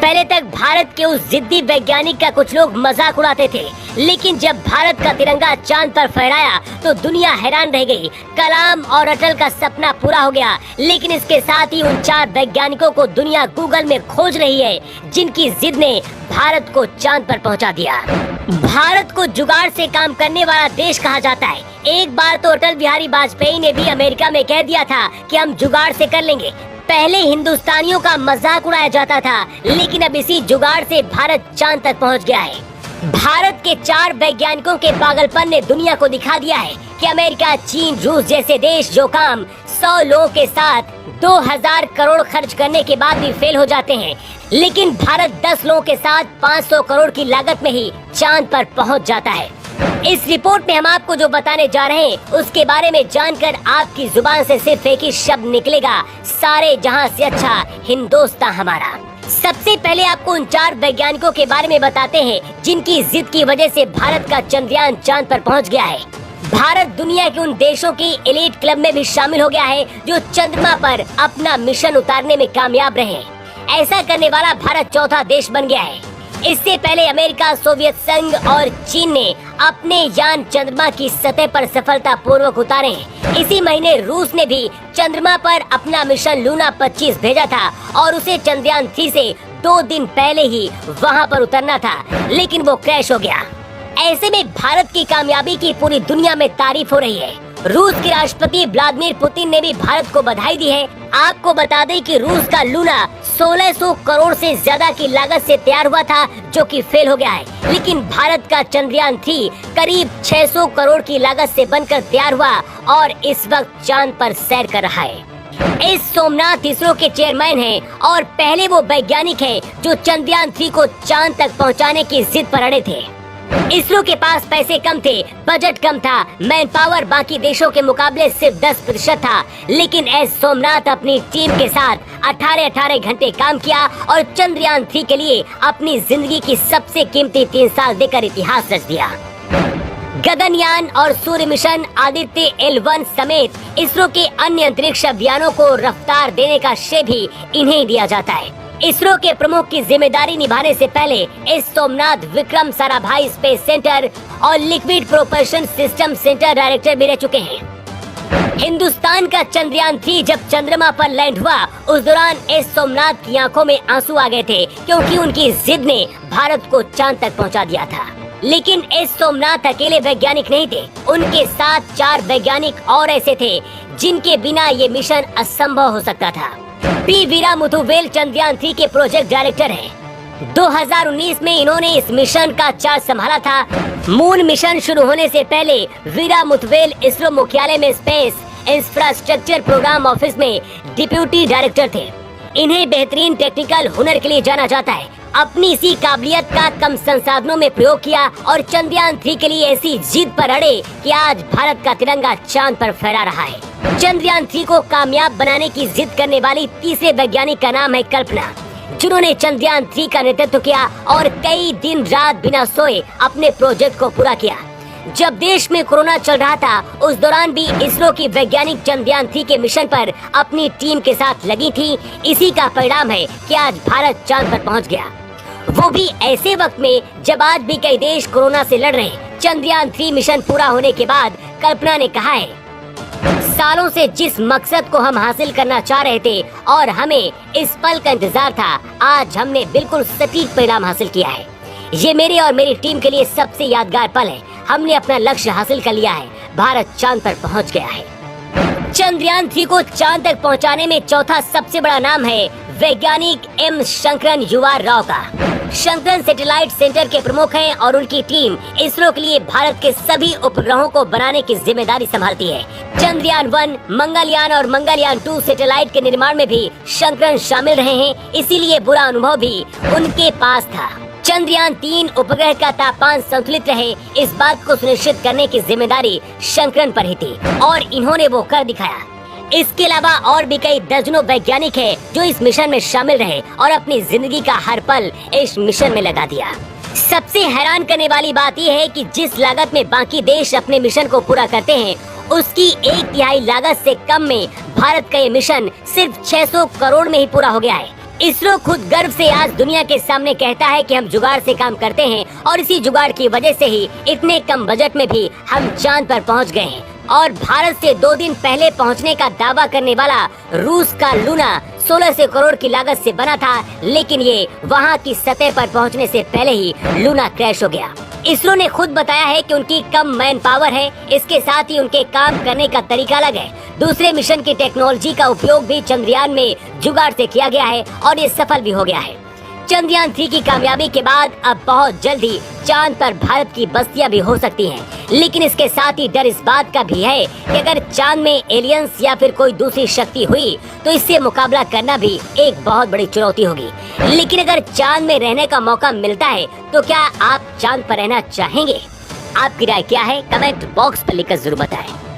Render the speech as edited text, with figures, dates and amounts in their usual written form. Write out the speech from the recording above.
पहले तक भारत के उस जिद्दी वैज्ञानिक का कुछ लोग मजाक उड़ाते थे, लेकिन जब भारत का तिरंगा चांद पर फहराया तो दुनिया हैरान रह गई। कलाम और अटल का सपना पूरा हो गया, लेकिन इसके साथ ही उन 4 वैज्ञानिकों को दुनिया गूगल में खोज रही है, जिनकी जिद ने भारत को चांद पर पहुंचा दिया। भारत को जुगाड़ से काम करने वाला देश कहा जाता है। एक बार तो अटल बिहारी वाजपेयी ने भी अमेरिका में कह दिया था कि हम जुगाड़ से कर लेंगे। पहले हिंदुस्तानियों का मजाक उड़ाया जाता था, लेकिन अब इसी जुगाड़ से भारत चांद तक पहुंच गया है। भारत के 4 वैज्ञानिकों के पागलपन ने दुनिया को दिखा दिया है कि अमेरिका, चीन, रूस जैसे देश जो काम 100 लोगों के साथ 2000 करोड़ खर्च करने के बाद भी फेल हो जाते हैं, लेकिन भारत 10 लोगों के साथ 500 करोड़ की लागत में ही चांद पर पहुंच जाता है। इस रिपोर्ट में हम आपको जो बताने जा रहे हैं उसके बारे में जानकर आपकी जुबान से सिर्फ एक ही शब्द निकलेगा, सारे जहां से अच्छा हिंदुस्तान हमारा। सबसे पहले आपको उन 4 वैज्ञानिकों के बारे में बताते हैं जिनकी जिद की वजह से भारत का चंद्रयान चांद पर पहुंच गया है। भारत दुनिया के उन देशों की एलीट क्लब में भी शामिल हो गया है जो चंद्रमा पर अपना मिशन उतारने में कामयाब रहे। ऐसा करने वाला भारत चौथा देश बन गया है। इससे पहले अमेरिका, सोवियत संघ और चीन ने अपने यान चंद्रमा की सतह पर सफलतापूर्वक उतारे हैं। इसी महीने रूस ने भी चंद्रमा पर अपना मिशन लूना 25 भेजा था और उसे चंद्रयान 3 से 2 दिन पहले ही वहां पर उतरना था, लेकिन वो क्रैश हो गया। ऐसे में भारत की कामयाबी की पूरी दुनिया में तारीफ हो रही है। रूस के राष्ट्रपति व्लादिमीर पुतिन ने भी भारत को बधाई दी है। आपको बता दें कि रूस का लूना 1600 करोड़ से ज्यादा की लागत से तैयार हुआ था, जो कि फेल हो गया है, लेकिन भारत का चंद्रयान 3 करीब 600 करोड़ की लागत से बनकर तैयार हुआ और इस वक्त चांद पर सैर कर रहा है। इस सोमनाथ इसरो के चेयरमैन हैं और पहले वो वैज्ञानिक हैं जो चंद्रयान 3 को चांद तक पहुंचाने की जिद पर अड़े थे। इसरो के पास पैसे कम थे, बजट कम था, मैन पावर बाकी देशों के मुकाबले सिर्फ 10% था, लेकिन एस सोमनाथ अपनी टीम के साथ 18 घंटे काम किया और चंद्रयान 3 के लिए अपनी जिंदगी की सबसे कीमती 3 साल देकर इतिहास रच दिया। गगनयान और सूर्य मिशन, आदित्य L1 समेत इसरो के अन्य अंतरिक्ष अभियानों को रफ्तार देने का श्रेय भी इन्हें दिया जाता है। इसरो के प्रमुख की जिम्मेदारी निभाने से पहले S Somnath Vikram Sarabhai space centre और liquid propulsion system centre director भी रह चुके हैं। हिंदुस्तान का चंद्रयान 3 जब चंद्रमा पर लैंड हुआ, उस दौरान एस सोमनाथ की आंखों में आंसू आ गए थे, क्योंकि उनकी जिद ने भारत को चांद तक पहुंचा दिया था। लेकिन एस सोमनाथ अकेले वैज्ञानिक नहीं थे, उनके साथ 4 वैज्ञानिक और ऐसे थे जिनके बिना ये मिशन असंभव हो सकता था। पी वीरा मुथुवेल चंद्रयान 3 के प्रोजेक्ट डायरेक्टर हैं। 2019 में इन्होंने इस मिशन का चार्ज संभाला था। मून मिशन शुरू होने से पहले वीरा मुथुवेल इसरो मुख्यालय में स्पेस इंफ्रास्ट्रक्चर प्रोग्राम ऑफिस में डिप्यूटी डायरेक्टर थे। इन्हें बेहतरीन टेक्निकल हुनर के लिए जाना जाता है। अपनी इसी काबिलियत का कम संसाधनों में प्रयोग किया और चंद्रयान 3 के लिए ऐसी जिद पर अड़े कि आज भारत का तिरंगा चांद पर फहरा रहा है। चंद्रयान 3 को कामयाब बनाने की जिद करने वाली तीसरे वैज्ञानिक का नाम है कल्पना, जिन्होंने चंद्रयान 3 का नेतृत्व किया और कई दिन रात बिना सोए अपने प्रोजेक्ट को पूरा किया। जब देश में कोरोना चल रहा था, उस दौरान भी इसरो की वैज्ञानिक चंद्रयान 3 के मिशन पर अपनी टीम के साथ लगी थी। इसी का परिणाम है कि आज भारत चांद पर पहुंच गया, वो भी ऐसे वक्त में जब आज भी कई देश कोरोना से लड़ रहे हैं। चंद्रयान 3 मिशन पूरा होने के बाद कल्पना ने कहा है, सालों से जिस मकसद को हम हासिल करना चाह रहे थे और हमें इस पल का इंतजार था, आज हमने बिल्कुल सटीक परिणाम हासिल किया है। ये मेरे और मेरी टीम के लिए सबसे यादगार पल है। हमने अपना लक्ष्य हासिल कर लिया है, भारत चांद पर पहुंच गया है। चंद्रयान 3 को चांद तक पहुंचाने में चौथा सबसे बड़ा नाम है वैज्ञानिक एम शंकरन युवा राव का। शंकरन सैटेलाइट सेंटर के प्रमुख हैं और उनकी टीम इसरो के लिए भारत के सभी उपग्रहों को बनाने की जिम्मेदारी संभालती है। चंद्रयान 1, मंगलयान और मंगलयान 2 सैटेलाइट के निर्माण में भी शंकरन शामिल रहे हैं, इसीलिए बुरा अनुभव भी उनके पास था। चंद्रयान 3 उपग्रह का तापमान संतुलित रहे, इस बात को सुनिश्चित करने की जिम्मेदारी शंकरन पर ही थी और इन्होंने वो कर दिखाया। इसके अलावा और भी कई दर्जनों वैज्ञानिक हैं जो इस मिशन में शामिल रहे और अपनी जिंदगी का हर पल इस मिशन में लगा दिया। सबसे हैरान करने वाली बात यह है कि जिस लागत में बाकी देश अपने मिशन को पूरा करते हैं, उसकी 1/3 लागत से कम में भारत का ये मिशन सिर्फ 600 करोड़ में ही पूरा हो गया है। इसरो खुद गर्व से आज दुनिया के सामने कहता है कि हम जुगाड़ से काम करते हैं और इसी जुगाड़ की वजह से ही इतने कम बजट में भी हम चांद पर पहुंच गए हैं। और भारत से 2 दिन पहले पहुंचने का दावा करने वाला रूस का लूना 1600 करोड़ की लागत से बना था, लेकिन ये वहां की सतह पर पहुंचने से पहले ही लूना क्रैश हो गया। इसरो ने खुद बताया है कि उनकी कम मैन पावर है, इसके साथ ही उनके काम करने का तरीका अलग है। दूसरे मिशन की टेक्नोलॉजी का उपयोग भी चंद्रयान में जुगाड़ से किया गया है और ये सफल भी हो गया है। चंद्रयान 3 की कामयाबी के बाद अब बहुत जल्दी चांद पर भारत की बस्तियां भी हो सकती हैं, लेकिन इसके साथ ही डर इस बात का भी है कि अगर चांद में एलियंस या फिर कोई दूसरी शक्ति हुई तो इससे मुकाबला करना भी एक बहुत बड़ी चुनौती होगी। लेकिन अगर चांद में रहने का मौका मिलता है तो क्या आप चांद पर रहना चाहेंगे? आपकी राय क्या है? कमेंट बॉक्स पर लिखकर जरूर बताएं।